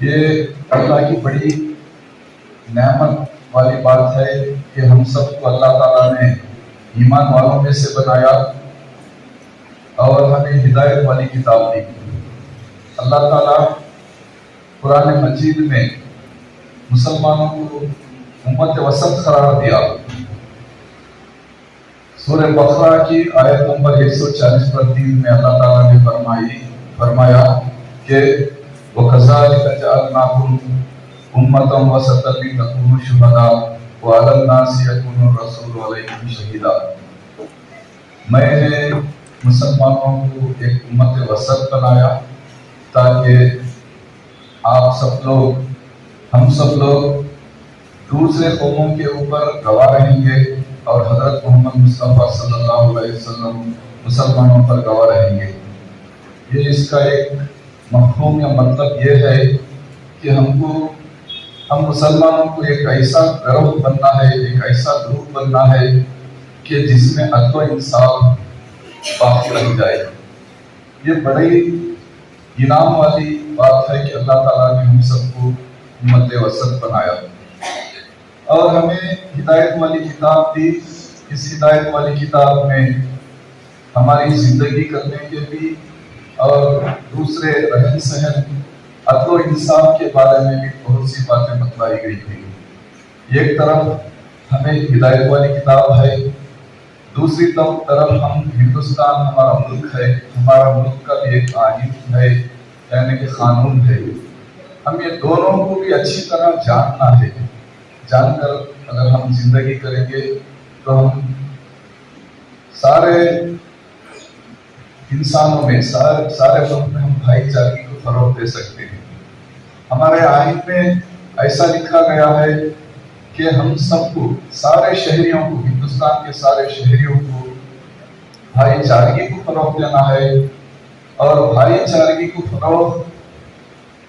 ये अल्लाह की बड़ी नेमत वाली बात है कि हम सबको अल्लाह ताला ने ईमान वालों में से बनाया और हमें हिदायत वाली किताब दी। अल्लाह ताला कुरान मजीद में मुसलमानों को उम्मत वसत करार दिया। सूरह बकरा की आयत नंबर 140 पर 3 में अल्लाह ताला ने फरमाया कि वकज़ालिका जअलनाकुम उम्मतन वसतन लितकूनु शुहदा व अलन नासि यकुनु रसूलु अलैकुम शहीदा। मैंने मुसलमानों को एक उम्मत वसत बनाया ताकि आप सब लोग, हम सब लोग दूसरे कौमों के ऊपर गवाह रहेंगे और हजरत मोहम्मद मुस्तफ़ा सल्लल्लाहु अलैहि वसल्लम मुसलमानों पर गवाह रहेंगे। ये इसका एक मफ़हूम या मतलब ये है कि हम मुसलमानों को एक ऐसा गिरोह बनना है, एक ऐसा ग्रुप बनना है कि जिसमें अदल व इंसाफ बाकी रह जाए। ये बड़ी इनाम वाली बात है कि अल्लाह ताला ने हम सबको उम्मत वसत बनाया और हमें हिदायत वाली किताब दी। इस हिदायत वाली किताब में हमारी जिंदगी करने के भी और दूसरे रहन सहन अदल व इंसाफ के बारे में भी बहुत सी बातें बतलाई गई थी। एक तरफ हमें हिदायत वाली किताब है, दूसरी तरफ हम हिंदुस्तान हमारा मुल्क है, हमारा मुल्क का भी एक आईन है यानी कि कानून है। हम ये दोनों को भी अच्छी तरह जानना है। जानकर अगर हम जिंदगी करेंगे तो हम सारे इंसानों में सारे मुल्क में हम भाईचारे को फरोग दे सकते हैं। हमारे आईन में ऐसा लिखा गया है कि हम सबको, सारे शहरियों को हिंदुस्तान के सारे शहरियों को भाईचारगी को फरोग देना है और भाईचारगी को फरोग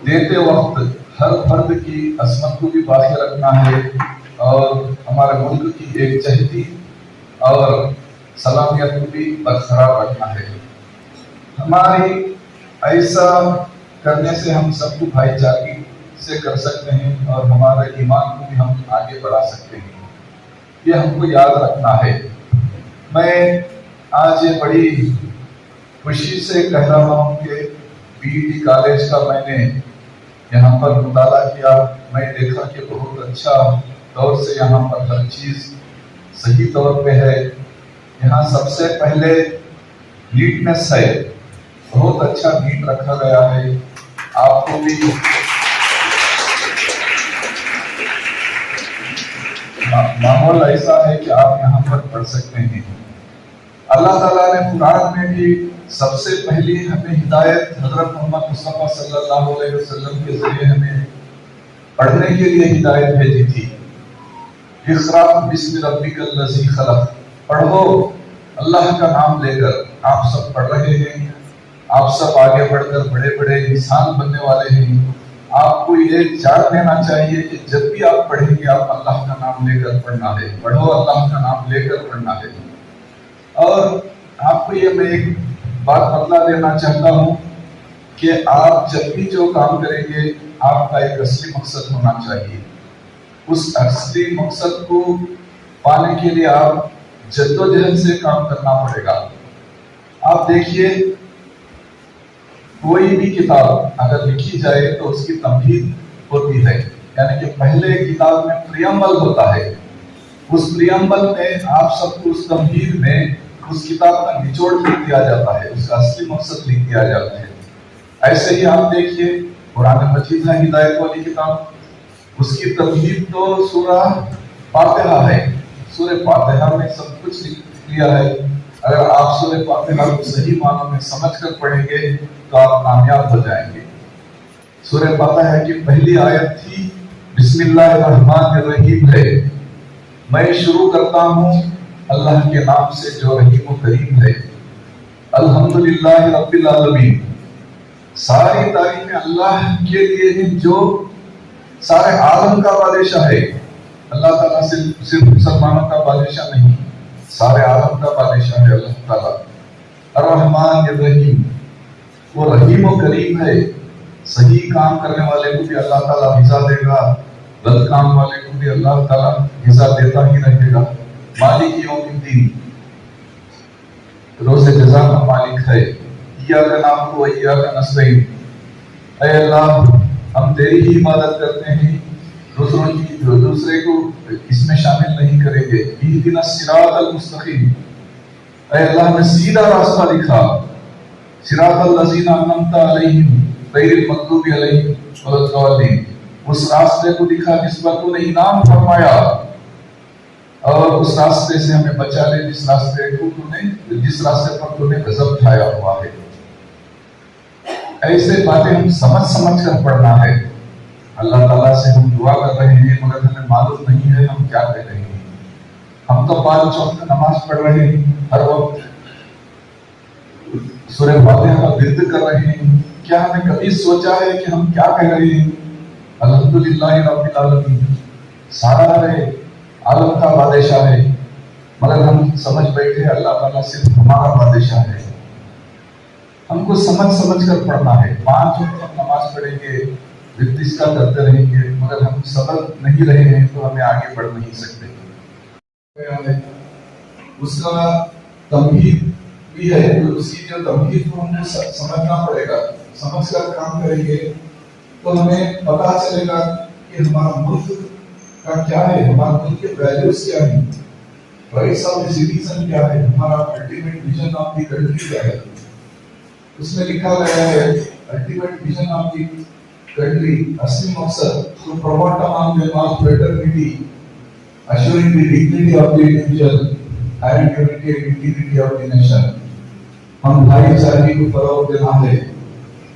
देते वक्त हर फर्द की असमत को भी बाकी रखना है और हमारे मुल्क की एकजहती और सलामियत को भी बरकरार रखना है। हमारी ऐसा करने से हम सबको भाईचारगी से कर सकते हैं और हमारे ईमान को भी हम आगे बढ़ा सकते हैं, ये हमको याद रखना है। मैं आज ये बड़ी खुशी से कह रहा हूँ कि बीईटी कॉलेज का मैंने यहाँ पर मुताला किया, मैं देखा कि बहुत अच्छा तौर से यहाँ पर हर चीज़ सही तौर पे है। यहाँ सबसे पहले नीटनेस है, बहुत अच्छा नीट रखा गया है। आपको भी माहौल ऐसा है कि आप यहाँ पर पढ़ सकते हैं। अल्लाह ताला ने कुरान में भी सबसे पहली हमें हिदायत हजरत मोहम्मद मुस्तफा सल्लल्लाहु अलैहि वसल्लम के जरिए हमें पढ़ने के लिए हिदायत भेजी थी। इक़रा बिस्मि रब्बिकल लज़ी खलक़, पढ़ो अल्लाह का नाम लेकर। आप सब पढ़ रहे हैं, आप सब आगे बढ़कर बड़े बड़े इंसान बनने वाले हैं। आपको ये जान लेना चाहिए कि जब भी आप पढ़ेंगे आप अल्लाह का नाम लेकर पढ़ना है, पढ़ो अल्लाह का नाम लेकर पढ़ना है। और आपको ये मैं एक बात बतला देना चाहता हूँ कि आप जब भी जो काम करेंगे आपका एक असली मकसद होना चाहिए। उस असली मकसद को पाने के लिए आप जद्दोजहद से काम करना पड़ेगा। आप देखिए, कोई भी किताब अगर लिखी जाए तो उसकी तमहीद होती है, यानी कि पहले किताब में प्रियम्बल होता है। उस प्रियम्बल में आप सबको उस तमहीद में उस किताब का निचोड़ लिख दिया जाता है, उसका असली मकसद लिख दिया जाता है। ऐसे ही आप देखिए, कुरान मजीद है हिदायत वाली किताब, उसकी तमहीद तो सूरह फातिहा है। सूरह फातिहा में सब कुछ लिख दिया है। अगर आप सूरह फातिहा को सही मानों में समझकर पढ़ेंगे तो आप कामयाब हो जाएंगे। सूरह फातिहा की पहली आयत थी बिस्मिल्लाहिर्रहमानिर्रहीम है। मैं शुरू करता हूँ अल्लाह के नाम से जो रहीम करीम है। अल्हम्दुलिल्लाहि रब्बिल आलमीन, सारी तारीफें अल्लाह के लिए हैं जो सारे आलम का बादशाह है। अल्लाह ताला सिर्फ मुसलमानों का बादशाह नहीं, सारे आलम का बादशाह है अल्लाह ताला। अर्रहमानिर्रहीम, वो रहीम और करीम है। सही काम करने वाले को भी अल्लाह ताला हिस्सा देगा, गलत काम वाले को भी अल्लाह ताला हिस्सा देता ही रहेगा। मालिक यौमिद्दीन, रोज़े जज़ा का मालिक है। इय्याका नअबुदु व इय्याका नस्तईन, ऐ अल्लाह हम तेरी ही इबादत करते हैं, दूसरे को इसमें शामिल नहीं करेंगे। इहदिना सिरातल मुस्तकीम, ऐ अल्लाह ने सीधा रास्ता दिखा। सिरातल लज़ीना अनअमता अलैहिम गैरिल मग़दूबि अलैहिम वलद्दालीन, उस रास्ते को दिखा जिस पर तूने इनाम फरमाया, और उस रास्ते से हमें बचा ले जिस रास्ते पर तूने गज़ब ढाया हुआ है। ऐसे बातें हम समझ कर पढ़ना है। अल्लाह ताला से हम दुआ कर रहे हैं मगर हमें मालूम नहीं है हम क्या कह रहे हैं। हम तो 5 वक्त नमाज पढ़ रहे हैं, हर वक्त सूरह फातिहा का विर्द कर रहे हैं। क्या हमें कभी सोचा है कि हम क्या कह रहे हैं? अल्हम्दुलिल्लाहि रब्बिल आलमीन, सारे आलम का बादशाह है, मगर हम समझ बैठे अल्लाह ताला सिर्फ हमारा बादशाह है। हमको समझ कर पढ़ना है। 5 वक्त हम नमाज पढ़ेंगे, विर्दिश का करते रहेंगे, मगर हम समझ नहीं रहे हैं तो हमें आगे बढ़ नहीं सकते। उसका तमहीद भी है, तो उसकी जो तमहीद को हमें समझना पड़ेगा। समझकर काम करेंगे तो हमें पता चलेगा कि हमारा मुल्क का क्या है, हमारे मुल्क के वैल्यूज क्या है, राइट्स ऑफ द सिटीजन क्या है, हमारा ultimate vision of the country क्या है। उसमें लिखा गया है ultimate vision of the country, असली मकसद to promote among them all fraternity, assuring the dignity of the individual and unity and integrity of the nation। हम भाईचारे को फरोग देना है।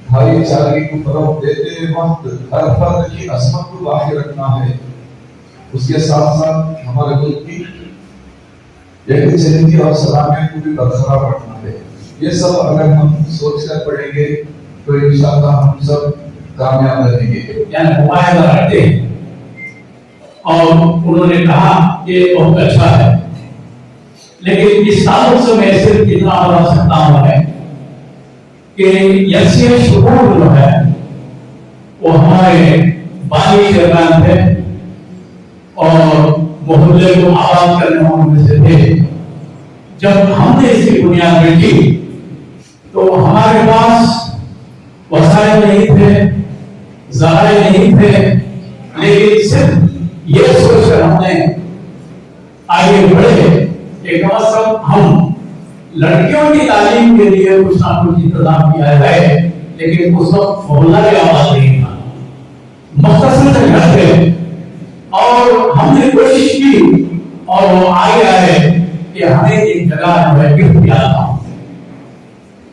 भाईचारे को फरोग देते वक्त हर फर्द की असमत को बाकी रखना है। उसके साथ साथ हमारे मुल्क की चलेंगे और सलामियत को भी बरकरार रखना है। ये सब अगर हम सोच कर पढ़ेंगे तो इंशाअल्लाह हम सब कामयाब रहेंगे। यानी मुआहदा रखते हैं और उन्होंने कहा ये बहुत अच्छा है, लेकिन इस ताल्लुक से मैं सिर्फ इतना बता सकता हूँ है कि यसे शुरूर जो है वो हमारे बानी चेयरमैन थे और मोहल्ले को आबाद करने वालों में से थे। जब हमने इसकी बुनियाद रखी तो हमारे पास वसाइल नहीं थे, ज़राए नहीं थे, लेकिन सिर्फ ये सोचकर हमने आगे बढ़े कि कम से कम हम लड़कियों की तालीम के लिए कुछ ना कुछ इंतजाम किया जाए। लेकिन उस वक्त मोहल्ला की आवाज नहीं था, मुख्तसर से घर थे और हमने कोशिश की और वो आगे आए कि हमें एक जगह जो है गिफ्ट किया था।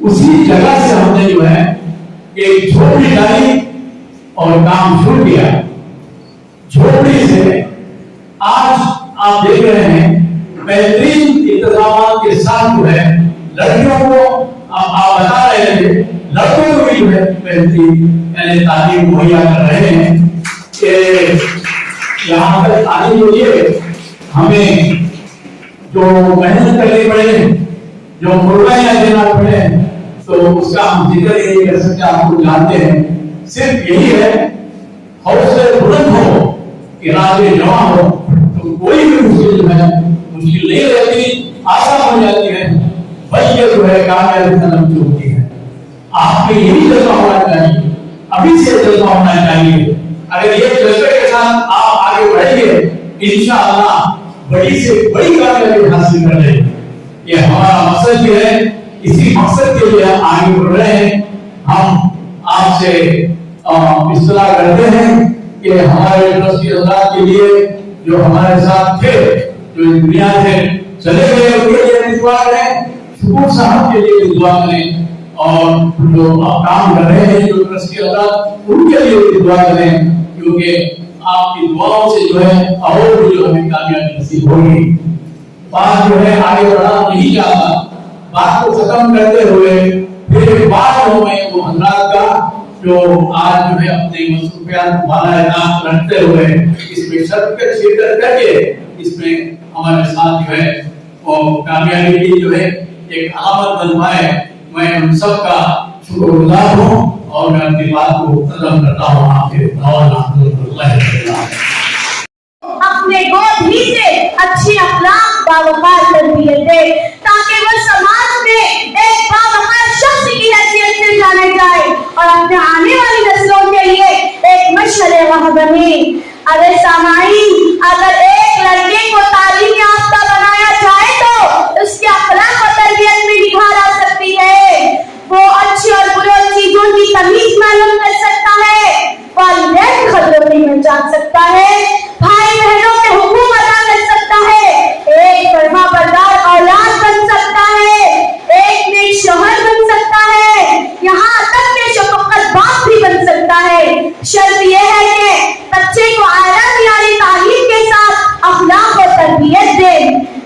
उसी जगह से हमने जो है एक झोपड़ी डाली और काम शुरू किया। झोपड़ी से आज आप देख रहे हैं बेहतरीन इंतजाम के साथ जो है लड़कियों को आप बता रहे थे, लड़कों को भी जो है बेहतरीन यानी तालीम मुहैया कर रहे हैं कि यहाँ पर तालीम के लिए हमें जो मेहनत करनी पड़े, जो कुर्बानियां देना पड़े, तो उसका हम जिक्र नहीं कर सकते। आप लोग जानते हैं, सिर्फ यही है हौसले बुलंद हो, इरादे जमा हो तो कोई भी मुश्किल जो है मुश्किल नहीं रहती, आसान हो जाती है, बल्कि जो है कामयाबी कदम चुनती है। आपके यही जज्बा होना चाहिए, अभी से जज्बा होना चाहिए। अगर ये जज्बे के साथ आप आगे बढ़ेंगे इंशाअल्लाह बड़ी से बड़ी कामयाबी हासिल कर लेंगे। ये हमारा मकसद भी है, इसी मकसद के लिए हम आगे बढ़ रहे हैं। हम आपसे इस्तला करते हैं कि हमारे ट्रस्टी हज़रात के लिए जो हमारे साथ थे, जो दुनिया से चले गए उनके लिए दुआ करें, शुकूर साहब के लिए दुआ करें और जो काम कर रहे हैं जो ट्रस्टी हज़रात उनके लिए दुआ करें, क्योंकि आपकी दुआओं से जो है और भी जो हमें कामयाबी नसीब होगी। बात जो है आगे बढ़ा नहीं जाता, बात को खत्म करते हुए फिर बाद में वो हज़रात का जो आज जो है अपने मसरूफियात वाला नाम रखते हुए इसमें शिरकत करके इसमें हमारे साथ जो है वो कामयाबी की जो है एक आमद बनवाए। मैं उन सब का शुक्रगुजार हूँ और मैं अपनी बात को खत्म करता हूँ। अपने गोद ही से अच्छी अखलाक बावकार तरबियत दे ताकि वो समाज में एक बावकार शख्स की हैसियत से जाने जाए और अपने आने वाली नस्लों के लिए एक मशअल राह बने। अरे सामाईन, अगर एक लड़के को तालीम याफ्ता बनाया जाए तो उसके अखलाक और तरबियत में निखार आ सकती है। वो अच्छी और बुरी चीजों की तमीज मालूम कर सकता है, वालिदैन खतरों में पहचान सकता है, भाई बहनों के हुकूम अदा कर सकता है, एक फरमाबरदार औलाद बन सकता है, एक नेक शौहर बन सकता है, यहाँ तक के शफकत बाप भी बन सकता है। शर्त यह है कि बच्चे को आला यानी तालीम के साथ अखलाक और तरबियत दे।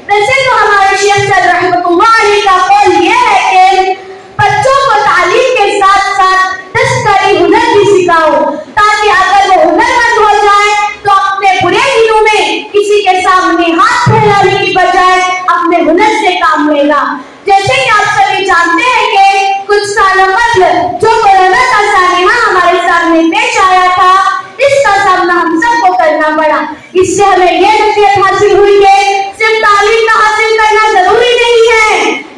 वैसे तो हमारे शेख सर रहमतुल्लाह अलैह का कौल यह है कि बच्चों को तालीम के साथ साथ दस्तकारी हुनर भी सिखाओ, ताकि अगर वो हुनरमंद हो जाए तो अपने बुरे दिनों में किसी के सामने हाथ फैलाने की बजाय अपने हुनर से काम लेगा। जैसे कि आप सभी जानते हैं कि कुछ सालों कबल जो कोरोना का सानिया हमारे सामने पेश आया था, इसका सामना हम सबको करना पड़ा। इससे हमें ये नसीहत हासिल हुई कि सिर्फ तालीम का हासिल करना जरूरी नहीं है,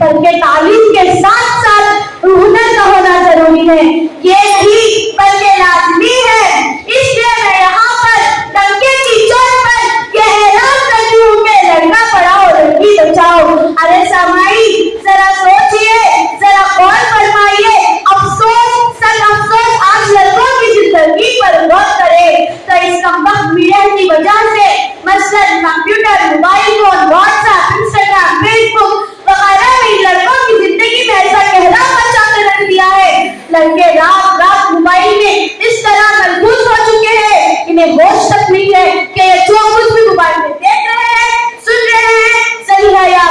बल्कि तालीम के साथ साथ हुनर का होना जरूरी है। ये नहीं बल्कि लाजमी है। इसलिए मैं यहाँ पर डंके की चोट पर यह ऐलान करती हूँ कि लड़का पढ़ाओ लड़की बचाओ। अरे सामाईन, जरा सोचिए, जरा गौर फरमाइए। अफसोस, सच अफसोस, आज लड़कों की जिंदगी पर गौर करें तो इस कमबख्त मीडिया की वजह से मसलन computer, mobile phone, WhatsApp, Instagram, Facebook वगैरह में लड़कों की जिंदगी में ऐसा कहरा मचा कर रख दिया है। लड़के रात रात मोबाइल में इस तरह मलबूस हो चुके हैं, इन्हें होश तक नहीं है कि जो कुछ भी मोबाइल में देख रहे हैं, सुन रहे हैं, सही है या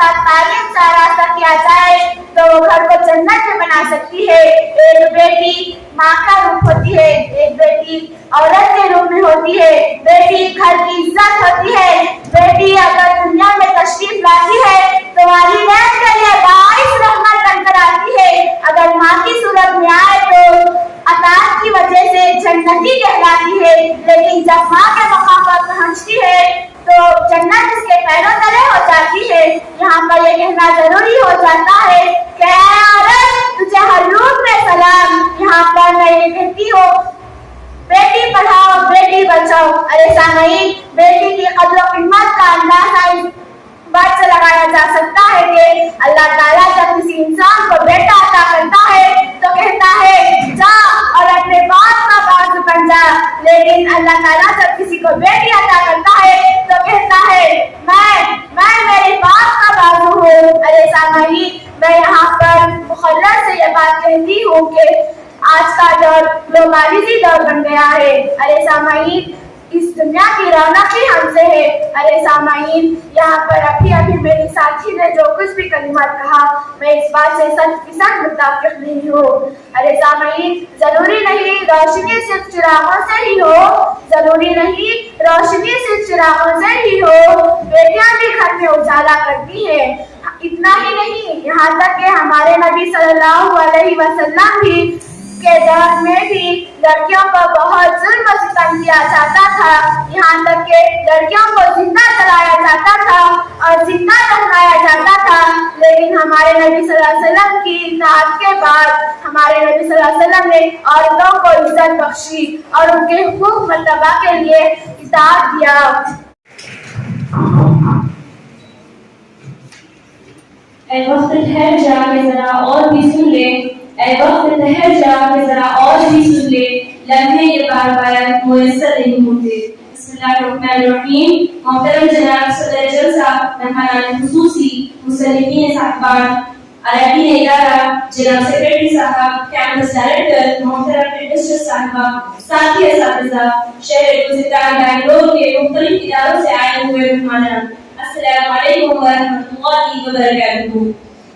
साथ तालीम से आरास्ता किया जाए तो वो घर को जन्नत में बना सकती है। एक बेटी माँ का रूप होती है, एक बेटी औरत के रूप में होती है, बेटी घर की इज्जत होती है। बेटी अगर दुनिया में तशरीफ लाती है तो वालिदैन के लिए बाइस रहमत बनकर आती है। अगर माँ की सूरत में आए तो अताअत की वजह से जन्नती कहलाती है, लेकिन जब माँ के मकाम पर पहुँचती है तो जन्नत उसके पैरों तले हो जाती है। यहाँ पर यह कहना जरूरी हो जाता है कि ऐ औरत तुझे हर रूप में सलाम। यहाँ पर मैं ये कहती हूँ बेटी पढ़ाओ बेटी बचाओ। अरे सामईन, बेटी की कद्र कीमत का अंदाजा इस बात से लगाया जा सकता है कि अल्लाह ताला जब किसी इंसान को बेटा अता करता है तो कहता है जा और अपने बाप का बाजू बन जा, लेकिन अल्लाह ताला जब किसी को बेटी अता करता है तो कहता है मैं मेरे बाप का बाजू हूँ। अरे सामईन, मैं यहाँ पर मुखल्लस से ये बात कहती हूँ कि आज का दौर ग्लोबलाइजी दौर बन गया है। अरे सामईन, इस दुनिया की रौनक ही हमसे है। अरे सामईन, यहाँ पर अभी मेरी साथी ने जो कुछ भी कलिमात कहा, मैं इस बात से 100% मुताबिक नहीं हूँ। अरे सामईन, जरूरी नहीं रोशनी सिर्फ चिरागों से ही हो, जरूरी नहीं रोशनी सिर्फ चिरागों से ही हो, बेटियां भी घर में उजाला करती है। इतना ही नहीं, यहाँ तक कि हमारे नबी सल्लल्लाहु अलैहि वसल्लम भी के दौर में भी लड़कियों को बहुत जुल्म और सितम किया जाता था। यहाँ तक कि लड़कियों को जिंदा जलाया जाता था और जिंदा दफनाया जाता था, लेकिन हमारे नबी सल्लल्लाहु अलैहि वसल्लम की इताअत के बाद हमारे नबी सल्लल्लाहु अलैहि वसल्लम ने औरतों को इज्जत बख्शी और उनके हुकूक मर्तबा के लिए इताअत दिया। वक्त ठहर जा के जरा और भी सुन ले, वक्त ठहर जा के जरा और भी सुन ले, लम्हे ये बार बार मुयस्सर नहीं होते। बिस्मिल्लाहिर्रहमानिर्रहीम। मोहतरम जनाब सदर जलसा, मेहमान खुसूसी, मुसल्लिमीन साहबान, अरबी इदारा, जनाब सेक्रेटरी साहब, कैंपस डायरेक्टर, मोहतरम प्रोफेसर साहबा, साथी असातिज़ा, शहर गुज़िदार बैंगलोर के मुख्तलिफ इदारों से आए हुए मेहमान, अस्सलामु अलैकुम वरहमतुल्लाहि वबरकातुहू।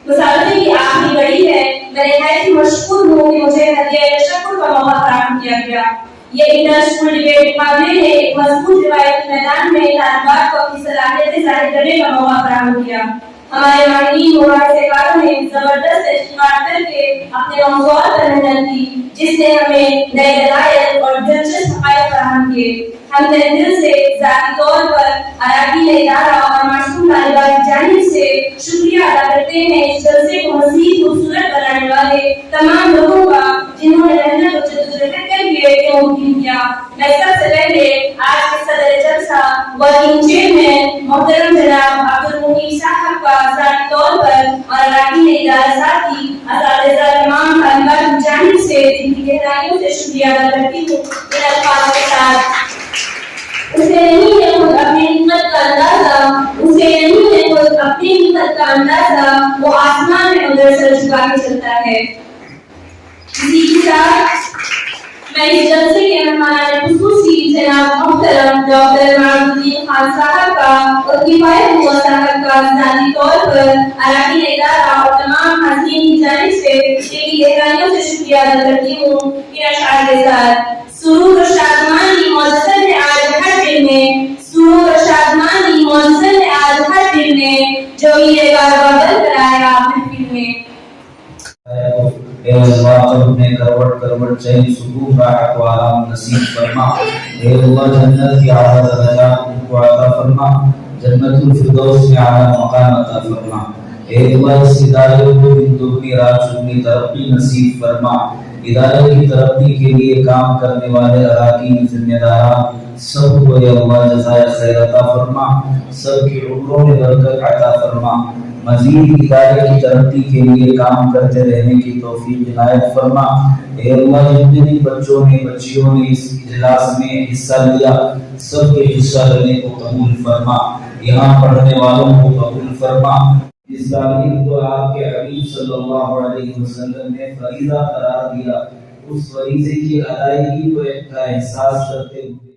मुसाफिर की आखिरी घड़ी है, मैं निहायत मशकूर हूँ कि मुझे हदिया तशक्कुर का मौका फराहम किया गया। ये इंटर स्कूल डिबेट मुकाबले ने एक मजबूत रिवायती मैदान में तालिबात को अपनी सलाहियतें जाहिर करने का मौका फराहम किया। हमारे माननीय मुबारकबादों ने जबरदस्त इस्तेमाल करके अपने मौज़ूआत पर मेहनत की, जिसने हमें नए दलाइल और दिलचस्प हक़ाइक़ फराहम किए। हम दिल से ज़ाती तौर पर अरबी इदारा और मासूम तालिबात की जानिब से शुक्रिया अदा करते हैं इस जलसे को मज़ीद खूबसूरत बनाने वाले तमाम लोगों का, जिन्होंने मेहनत और जद्दोजहद करके ये मुमकिन किया। मैं सबसे पहले आज के सदर जलसा वर्किंग चेयरमैन मोहतरम जनाब अब्दुल मुनीब साहब का ज़ाती तौर पर और अरबी इदारा साथी असातिज़ा तमाम तालिबात की जानिब से जिनकी गहराइयों से शुक्रिया अदा करती हूँ। इन अल्फाज़ के साथ उसे नहीं है खुद अपनी हिम्मत का अंदाजा, उसे नहीं है खुद अपनी हिम्मत का अंदाजा, वो आसमान में उधर सर झुका के चलता है। इसी के साथ मैं इस जलसे के मेहमान खुसूसी जनाब मोहतरम डॉक्टर मारुद्दीन खान साहब का और किफायत हुआ साहब का ज़ाती तौर पर अरबी इदारा और तमाम हाज़रीन की जानिब से मेरी गहराइयों से शुक्रिया अदा करती हूँ। इन अशार के साथ सुरूर और शादमानी मौजज़त है आज हर दिल में, सुरूर और शादमानी मौजज़त है आज हर दिल में, जो ये गारवा बन कर आया महफिल में। अपने करवट करवट चैन सुकून राहत व आराम नसीब फरमा। हे अल्लाह, जन्नत की आला दर्जा उनको अता फरमा, जन्नतुल फिरदौस में आला मकाम अता फरमा। हे अल्लाह, इस इदारे को दिन दुगनी रात चौगुनी तरक्की नसीब फरमा। इदारे की तरक्की के लिए काम करने वाले अराकीन जिम्मेदारान सबको या अल्लाह जज़ाए खैर अता फरमा, सबकी उम्रों में बरकत अता फरमा। मज़ीद इदारे की तरक्की के लिए काम करते रहने की तौफीक इनायत फरमा। ए अल्लाह, जितने भी बच्चों ने बच्चियों ने इस इजलास में हिस्सा लिया, सबके हिस्सा लेने को कबूल फरमा, यहाँ पढ़ने वालों को कबूल फरमा। इस तालीम को आपके हबीब सल्लल्लाहु अलैहि वसल्लम ने फरीज़ा करार दिया, उस फरीज़े की अदायगी को एक एहसास करते हुए